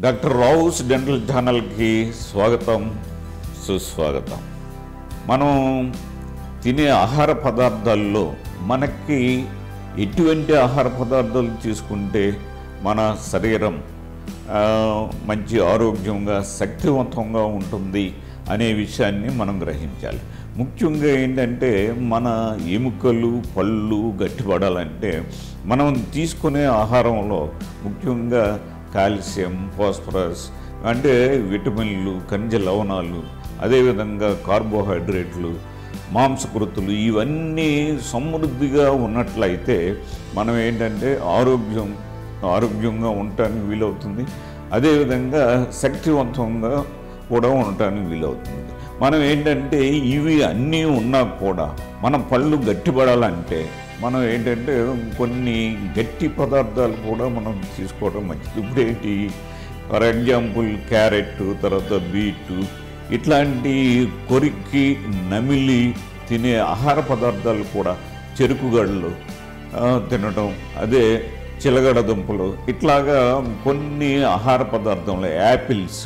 Doctor Rao's dental ఛానల్కి స్వాగతం, సుస్వాగతం. మనం తినే ఆహార పదార్థాల్లో మనకి ఎటువంటి ఆహార పదార్థాలు తీసుకుంటే మన శరీరం మంచి ఆరోగ్యంగా శక్తివంతంగా ఉంటుంది అనే విషయాన్ని మనం గ్రహించాలి. ముఖ్యంగా ఏంటంటే మన ఎముకలు పళ్ళు గట్టిపడాలంటే మనం తీసుకునే ఆహారంలో ముఖ్యంగా కాల్షియం, ఫాస్ఫరస్ అంటే విటమిన్లు, ఖనిజ లవణాలు, అదేవిధంగా కార్బోహైడ్రేట్లు, మాంసకృతులు ఇవన్నీ సమృద్ధిగా ఉన్నట్లయితే మనం ఏంటంటే ఆరోగ్యంగా ఉండటానికి వీలవుతుంది. అదేవిధంగా శక్తివంతంగా కూడా ఉండటానికి వీలవుతుంది. మనం ఏంటంటే ఇవి అన్నీ ఉన్నా కూడా మన పళ్ళు గట్టిపడాలంటే మనం ఏంటంటే కొన్ని గట్టి పదార్థాలు కూడా మనం తీసుకోవడం మంచిది. ఇప్పుడేంటి ఫర్ ఎగ్జాంపుల్ క్యారెట్, తర్వాత బీటు ఇట్లాంటి కొరికి నమిలి తినే ఆహార పదార్థాలు కూడా చెరుకుగడలు తినడం, అదే చిలగడ దుంపలు ఇట్లాగా కొన్ని ఆహార పదార్థంలో యాపిల్స్,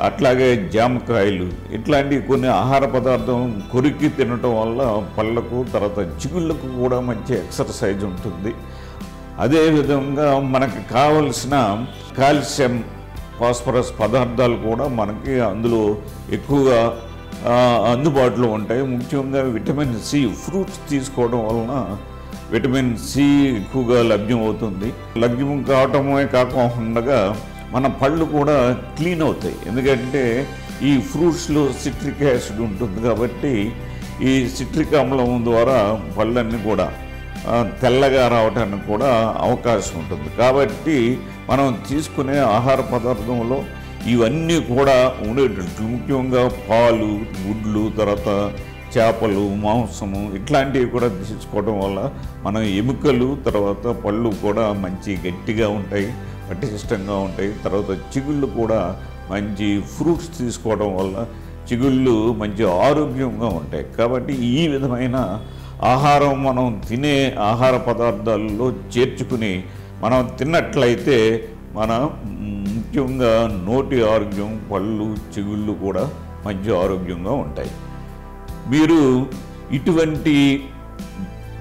అట్లాగే జామకాయలు ఇట్లాంటి కొన్ని ఆహార పదార్థం కొరికి తినటం వల్ల పళ్ళకు తర్వాత చిగుళ్ళకు కూడా మంచి ఎక్సర్సైజ్ ఉంటుంది. అదేవిధంగా మనకు కావలసిన కాల్షియం, ఫాస్ఫరస్ పదార్థాలు కూడా మనకి అందులో ఎక్కువగా అందుబాటులో ఉంటాయి. ముఖ్యంగా విటమిన్ సి ఫ్రూట్స్ తీసుకోవడం వలన విటమిన్ సి ఎక్కువగా లభ్యమవుతుంది. లభ్యం కావటమే కాకుండా మన పళ్ళు కూడా క్లీన్ అవుతాయి. ఎందుకంటే ఈ ఫ్రూట్స్లో సిట్రిక్ యాసిడ్ ఉంటుంది కాబట్టి ఈ సిట్రిక్ ఆమ్లం ద్వారా పళ్ళన్నీ కూడా తెల్లగా రావడానికి కూడా అవకాశం ఉంటుంది. కాబట్టి మనం తీసుకునే ఆహార పదార్థంలో ఇవన్నీ కూడా ఉండేటట్లు ముఖ్యంగా పాలు, గుడ్లు, తర్వాత చేపలు, మాంసము ఇట్లాంటివి కూడా తీసుకోవడం వల్ల మన ఎముకలు తర్వాత పళ్ళు కూడా మంచి గట్టిగా ఉంటాయి, పటిష్టంగా ఉంటాయి. తర్వాత చిగుళ్ళు కూడా మంచి ఫ్రూట్స్ తీసుకోవడం వల్ల చిగుళ్ళు మంచి ఆరోగ్యంగా ఉంటాయి. కాబట్టి ఈ విధమైన ఆహారం మనం తినే ఆహార పదార్థాల్లో చేర్చుకుని మనం తిన్నట్లయితే మన ముఖ్యంగా నోటి ఆరోగ్యం, పళ్ళు, చిగుళ్ళు కూడా మంచి ఆరోగ్యంగా ఉంటాయి. మీరు ఇటువంటి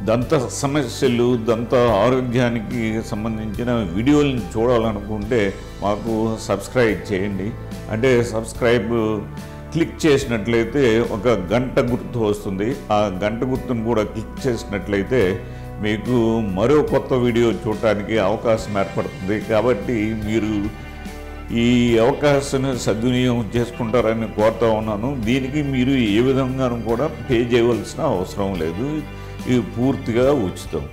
దంత సమస్యలు, దంత ఆరోగ్యానికి సంబంధించిన వీడియోలను చూడాలనుకుంటే మాకు సబ్స్క్రైబ్ చేయండి. అంటే సబ్స్క్రైబ్ క్లిక్ చేసినట్లయితే ఒక గంట గుర్తు వస్తుంది. ఆ గంట గుర్తును కూడా క్లిక్ చేసినట్లయితే మీకు మరో కొత్త వీడియో చూడటానికి అవకాశం ఏర్పడుతుంది. కాబట్టి మీరు ఈ అవకాశాన్ని సద్వినియోగం చేసుకుంటారని కోరుతా ఉన్నాను. దీనికి మీరు ఏ విధంగానూ కూడా పే చేయవలసిన అవసరం లేదు. ఇది పూర్తిగా ఉచితం.